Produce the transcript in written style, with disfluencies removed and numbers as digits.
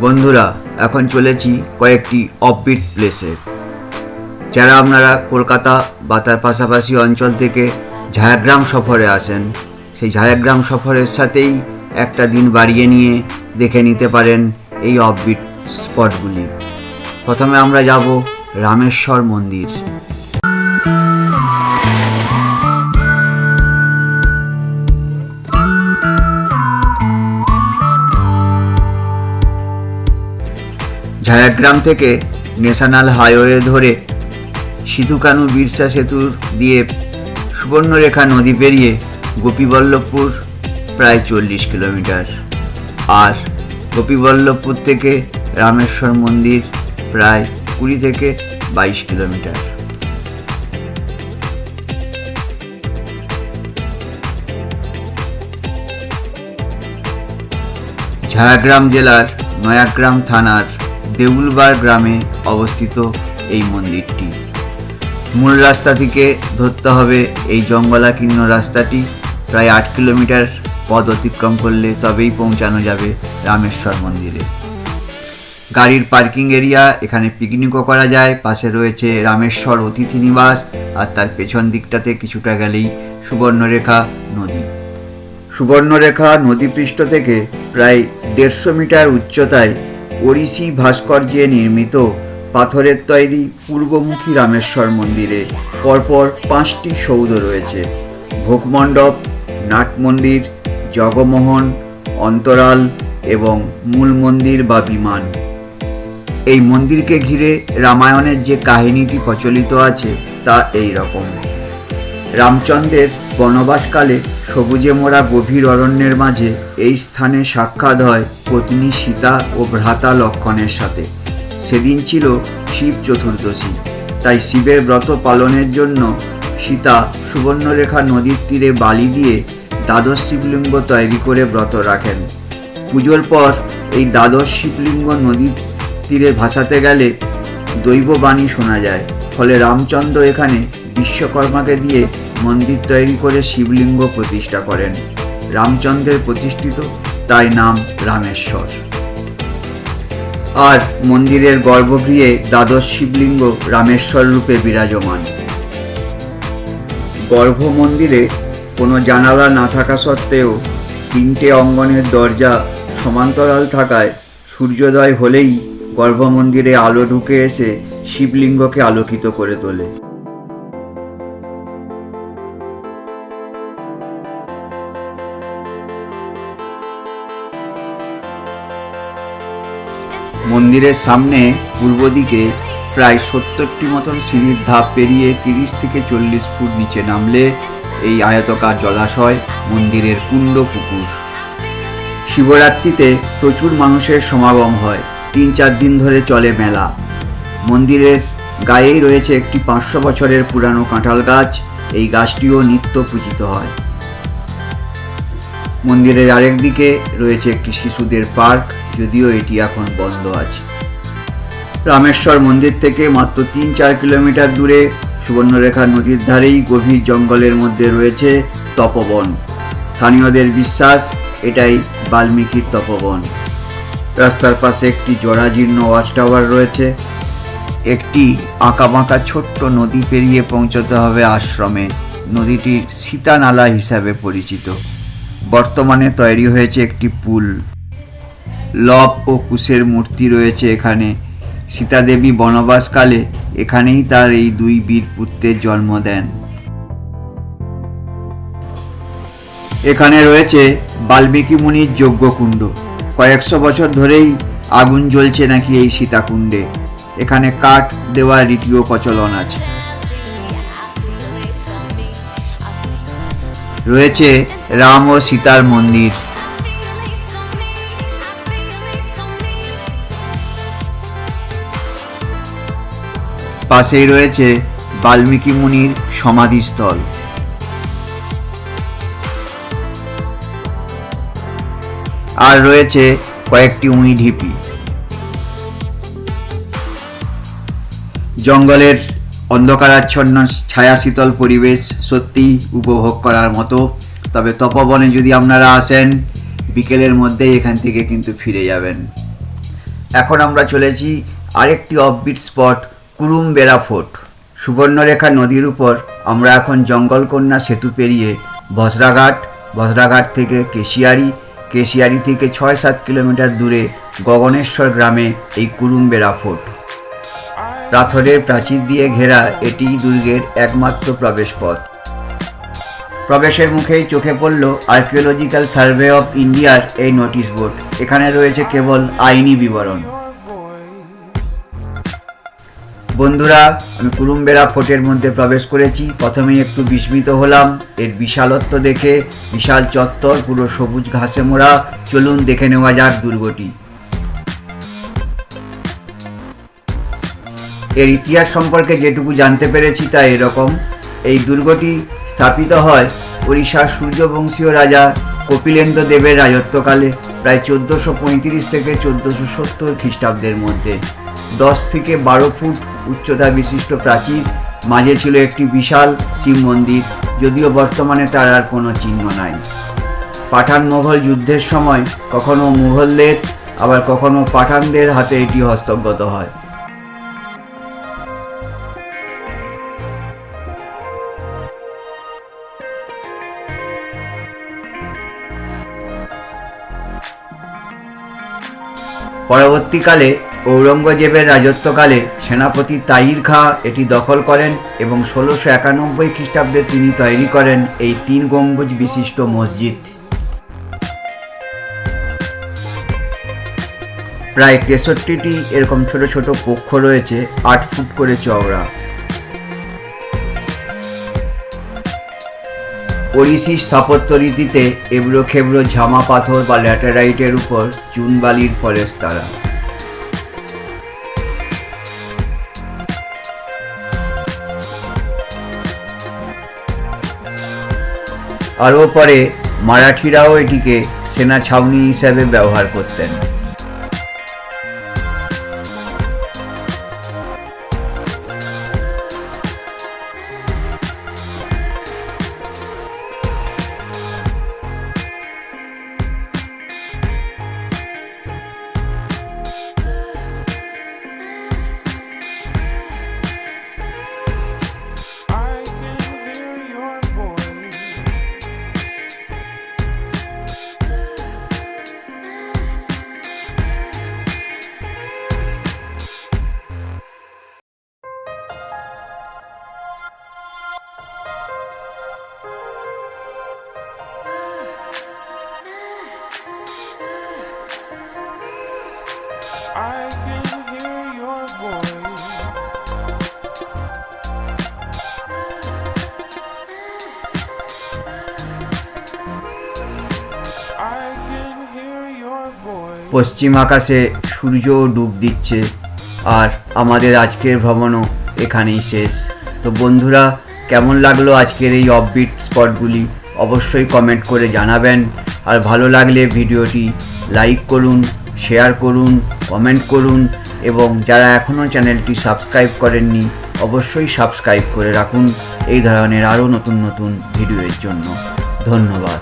বন্ধুরা, এখন চলেছি কয়েকটি অফবিট প্লেসে। যারা আপনারা কলকাতা বা তার পাশাপাশি অঞ্চল থেকে ঝাড়গ্রাম সফরে আসেন, সেই ঝাড়গ্রাম সফরের সাথেই একটা দিন বাড়িয়ে নিয়ে দেখে নিতে পারেন এই অফবিট স্পটগুলি। প্রথমে আমরা যাব রামেশ্বর মন্দির। ঝাড়গ্রাম থেকে ন্যাশনাল হাইওয়ে ধরে সিধু-কানু বিরসা সেতু দিয়ে সুবর্ণরেখা নদী পেরিয়ে গোপীবল্লভপুর প্রায় 40 কিলোমিটার, আর গোপীবল্লভপুর থেকে রামেশ্বর মন্দির প্রায় 20 থেকে 22 কিলোমিটার। ঝাড়গ্রাম জেলার নয়াগ্রাম থানার দেউলবার গ্রামে অবস্থিত এই মন্দিরটি। মূল রাস্তা থেকে ধরতে হবে এই জঙ্গলাকীর্ণ রাস্তাটি। প্রায় 8 কিলোমিটার পথ অতিক্রম করলে তবেই পৌঁছানো যাবে রামেশ্বর মন্দিরে। গাড়ির পার্কিং এরিয়া, এখানে পিকনিকও করা যায়। পাশে রয়েছে রামেশ্বর অতিথি নিবাস, আর তার পেছন দিকটাতে কিছুটা গেলেই সুবর্ণরেখা নদী। সুবর্ণরেখা নদীপৃষ্ঠ থেকে প্রায় 150 মিটার উচ্চতায় ওড়িশি ভাস্কর্যে নির্মিত পাথরের তৈরি পূর্বমুখী রামেশ্বর মন্দিরে পরপর 5টি সৌধ রয়েছে: ভোগমণ্ডপ, নাট মন্দির, জগমোহন, অন্তরাল এবং মূল মন্দির বা বিমান। এই মন্দিরকে ঘিরে রামায়ণের যে কাহিনীটি প্রচলিত আছে তা এই রকম। রামচন্দ্রের বনবাসকালে সবুজে মোড়া গভীর অরণ্যের মাঝে এই স্থানে সাক্ষাৎ হয় পত্নী সীতা ও ভ্রাতা লক্ষ্মণের সাথে। সেদিন ছিল শিব চতুর্দশী, তাই শিবের ব্রত পালনের জন্য সীতা সুবর্ণরেখা নদীর তীরে বালি দিয়ে দ্বাদশ শিবলিঙ্গ তৈরি করে ব্রত রাখেন। পুজোর পর এই দ্বাদশ শিবলিঙ্গ নদীর তীরে ভাসাতে গেলে দৈববাণী শোনা যায়। ফলে রামচন্দ্র এখানে বিশ্বকর্মাকে দিয়ে মন্দির তৈরি করে শিবলিঙ্গ প্রতিষ্ঠা করেন। রামচন্দ্রের প্রতিষ্ঠিত, তাই নাম রামেশ্বর। আর মন্দিরের গর্ভগৃহে দ্বাদশ শিবলিঙ্গ রামেশ্বর রূপে বিরাজমান। গর্ভ মন্দিরে কোনো জানালা না থাকা সত্ত্বেও 3টে অঙ্গনের দরজা সমান্তরাল থাকায় সূর্যোদয় হলেই গর্ভ মন্দিরে আলো ঢুকে এসে শিবলিঙ্গকে আলোকিত করে তোলে। মন্দিরের সামনে পূর্ব দিকে প্রায় 70টি মতন সিঁড়ির ধাপ পেরিয়ে 30 থেকে 40 ফুট নিচে নামলে এই আয়তকার জলাশয়, মন্দিরের কুণ্ড পুকুর। শিবরাত্রিতে প্রচুর মানুষের সমাগম হয়। 3-4 দিন ধরে চলে মেলা। মন্দিরের গায়েই রয়েছে একটি 500 বছরের পুরানো কাঁঠাল গাছ। এই গাছটিও নিত্য পূজিত হয়। মন্দিরের আরেক দিকে রয়েছে একটি শিশুদের পার্ক, যদিও এটি এখন বন্ধ আছে। রামেশ্বর মন্দির থেকে মাত্র 3-4 কিলোমিটার দূরে সুবর্ণরেখা নদীর ধারেই গভীর জঙ্গলের মধ্যে রয়েছে তপবন। স্থানীয়দের বিশ্বাস এটাই বাল্মীকির তপবন। রাস্তার পাশে একটি জরাজীর্ণ ওয়াচ টাওয়ার রয়েছে। একটি আঁকাবাঁকা ছোট্ট নদী পেরিয়ে পৌঁছতে হবে আশ্রমে। নদীটি সীতা নালা হিসাবে পরিচিত। বর্তমানে তৈরি হয়েছে একটি পুল। লব ও কুশের মূর্তি রয়েছে এখানে। সীতা দেবী বনবাসকালে এখানেই তার এই 2 বীর পুত্রের জন্ম দেন। এখানে রয়েছে বাল্মীকি মুনির যজ্ঞকুণ্ড। কয়েকশো বছর ধরেই আগুন জ্বলছে নাকি এই সীতাকুণ্ডে। এখানে কাঠ দেওয়ার রীতিও প্রচলন আছে। রয়েছে রাম ও সীতার মন্দির। পাশেই রয়েছে বাল্মীকি মুনির সমাধিস্থল। আর রয়েছে কয়েকটি উঁই ঢিপি। জঙ্গলের অন্ধকারাচ্ছন্ন ছায়া শীতল পরিবেশ সত্যিই উপভোগ করার মতো। তবে তপবনে যদি আপনারা আসেন বিকেলের মধ্যেই এখান থেকে কিন্তু ফিরে যাবেন। এখন আমরা চলেছি আরেকটি অফবিট স্পট কুরুমবেড়া ফোর্ট। সুবর্ণরেখা নদীর উপর আমরা এখন জঙ্গলকন্যা সেতু পেরিয়ে বসরাঘাট থেকে কেশিয়ারি থেকে 6-7 কিলোমিটার দূরে গগনেশ্বর গ্রামে এই কুরুমবেড়া ফোর্ট। পাথরের প্রাচীর দিয়ে ঘেরা এটি দুর্গের একমাত্র প্রবেশ পথ। প্রবেশের মুখেই চোখে পড়ল আর্কিওলজিক্যাল সার্ভে অফ ইন্ডিয়ার এই নোটিশ বোর্ড। এখানে রয়েছে কেবল আইনি বিবরণ। বন্ধুরা, আমি কুরুমবেড়া ফোর্টের মধ্যে প্রবেশ করেছি। প্রথমেই একটু বিস্মিত হলাম এর বিশালত্ব দেখে। বিশাল চত্বর, পুরো সবুজ ঘাসে মোড়া। চলুন দেখে নেওয়া যাক দুর্গটি। এর ইতিহাস সম্পর্কে যেটুকু জানতে পেরেছি তা এরকম। এই দুর্গটি স্থাপিত হয় ওড়িশার সূর্যবংশীয় রাজা কপিলেন্দ্র দেবের রাজত্বকালে, প্রায় 1435 থেকে 1470 খ্রিস্টাব্দের মধ্যে। 10 থেকে 12 ফুট উচ্চতা বিশিষ্ট প্রাচীর, মাঝে ছিল একটি বিশাল শিব মন্দির, যদিও বর্তমানে তার আর কোনো চিহ্ন নাই। পাঠান মোঘল যুদ্ধের সময় কখনো মুঘলদের আবার কখনো পাঠানদের হাতে এটি হস্তগত হয়। পরবর্তীকালে ঔরঙ্গজেবের রাজত্বকালে সেনাপতি তাহির খাঁ এটি দখল করেন এবং 1691 খ্রিস্টাব্দে তিনি তৈরি করেন এই 3 গম্বুজ বিশিষ্ট মসজিদ। প্রায় 63টি এরকম ছোট ছোট কক্ষ রয়েছে, 8 ফুট করে চওড়া। ওড়িশি স্থাপত্য রীতিতে এবড়ো খেবড়ো ঝামা পাথর বা ল্যাটেরাইটের উপর চুনবালির পলেস্তারা। আরও পরে মারাঠিরাও এটিকে সেনা ছাউনি হিসেবে ব্যবহার করতেন। I can hear your voice. I can hear your voice. পশ্চিম আকাশে সূর্য ডুব দিচ্ছে, আর আমাদের আজকের ভ্রমণও এখানেই শেষ। তো বন্ধুরা, কেমন লাগলো আজকের এই অফবিট স্পটগুলি অবশ্যই কমেন্ট করে জানাবেন। আর ভালো লাগলে ভিডিওটি লাইক করুন, শেয়ার করুন, কমেন্ট করুন এবং যারা এখনও চ্যানেলটি সাবস্ক্রাইব করেননি অবশ্যই সাবস্ক্রাইব করে রাখুন এই ধরনের আরও নতুন নতুন ভিডিওর জন্য। ধন্যবাদ।